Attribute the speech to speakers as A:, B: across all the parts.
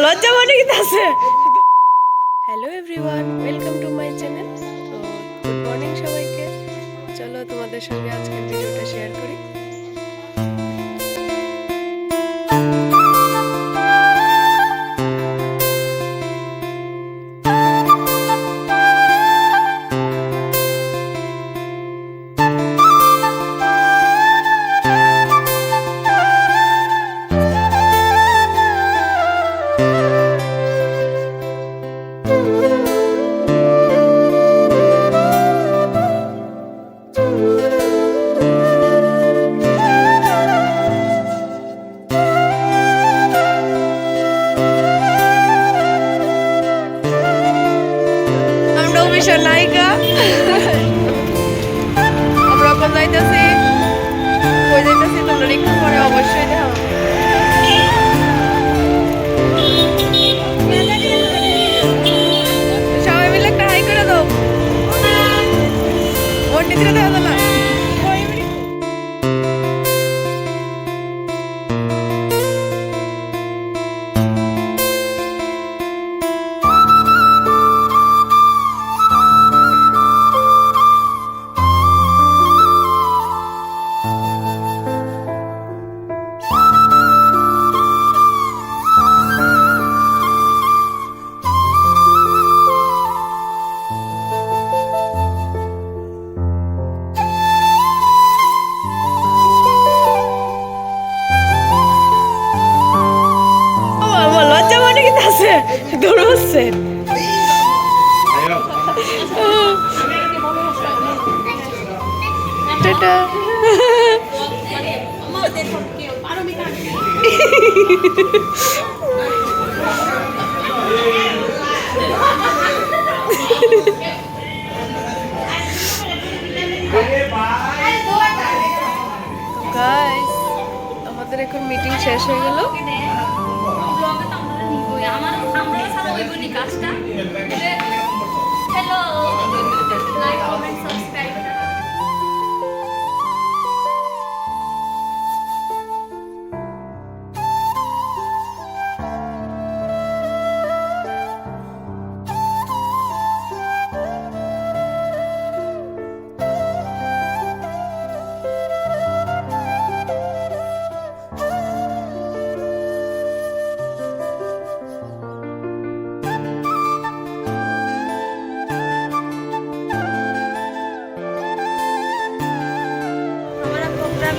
A: লজ্জা মনে কি আছে। Hello everyone, welcome to my channel. তো গুড মর্নিং সবাইকে। চলো তোমাদের সঙ্গে আজকের ভিডিওটা শেয়ার করি। নায়িকা আমরা এখন যাইতেছি, কই যাইতেছি তোমরা একটু পরে অবশ্যই দেখাবো। সবাই মিলে একটা হাই করে দাও, পন্ডিতরা দেখা না। দৌড়ছে আমাদের এখন মিটিং শেষ হয়ে গেল।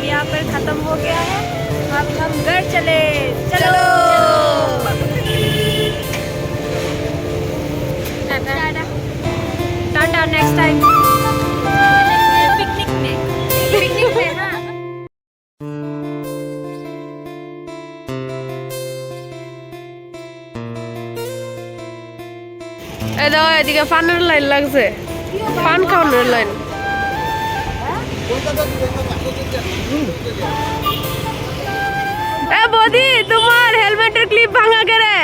A: यहाँ पर खत्म हो गया है, अब हम घर चले। चलो टाटा, नेक्स्ट टाइम पिकनिक में हाँ। এদিকে ফানের লাইন লাগছে, পান খাওয়ানোর লাইন। ए बोदी, तुम्हार हेलमेट क्लिप भांगा करे।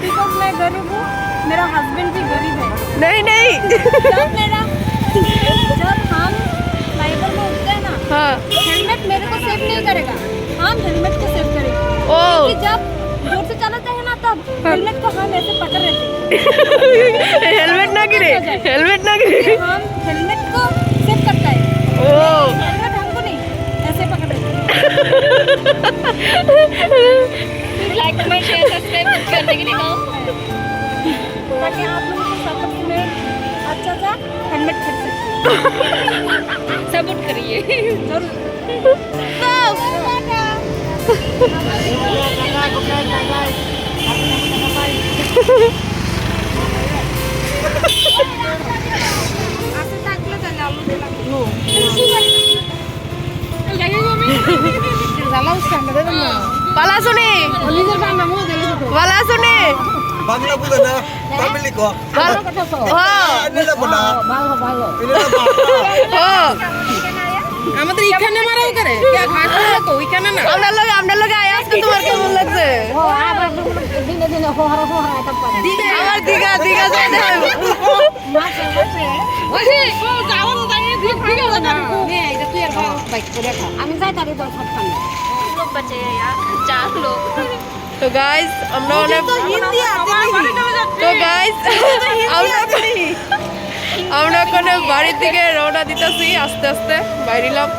A: बिकॉज़ मैं गरीब हूँ, मेरा हस्बैंड भी गरीब है। नहीं नहीं जब हम साइकिल में उठते हैं ना, हाँ, हेलमेट मेरे को सेफ नहीं करेगा, हम हेलमेट को सेफ करेंगे। क्योंकि जब जोर से चलाते हैं ना तब हेलमेट को हम ऐसे पकड़ लेते हैं। हेलमेट ना गिरे, हेलमेट ना गिरे, हम हेलमेट को सेफ करता है। हेलमेट हमको नहीं, ऐसे पकड़ लेते हैं। लाइक कमेंट शेयर सब्सक्राइब करने के लिए कहो, ताकि आप लोगों को सपोर्ट में अच्छा सा हेलमेट खरीद सकें। सपोर्ट करिए जरूर। Wala suni. Wala suni.
B: Bangla buda na. Family ko.
A: আমাদের এখানে মারাও করে क्या घाट है तो এখানে না আমরা লোক আয় আজকে তোমার কেমন লাগছে দিনে দিনে হোহারা হোহারা এটা পারে আমার দিঘা দিঘা যাইতে হবে মাছে মাছে ওই যাওয়ার দাঁড়িয়ে দিঘা যাবে হ্যাঁ এটা তুই আর বাইক করে খা আমি যাই তারে দর খাট খান লোক বাঁচে यार 4 लोग
C: তো গাইস আমরা অনেক তো গাইস আমরা এখন বাড়ির দিকে রওনা দিতেছি আস্তে আস্তে বাইরিলাম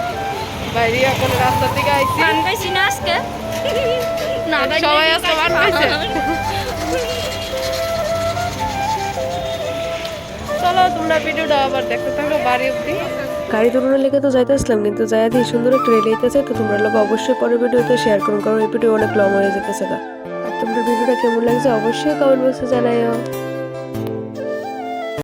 C: বাইরে এখন রাস্তা থেকে আইছি সবাই আজকে মান পাইছে চলো তোমরা ভিডিওটা আবার দেখতে থাকো বাড়ি অব্দি গাড়ি দৌড়ানোর লেগে তো যাইতে আসলাম কিন্তু যাই দিয়ে সুন্দর একটা রেল হইতেছে তো তোমরা লোক অবশ্যই পরের ভিডিওতে শেয়ার করুন কারণ এই ভিডিও অনেক লং হয়ে যেতেছে আর তোমরা ভিডিওটা কেমন লাগছে অবশ্যই কমেন্ট বক্সে জানাইও।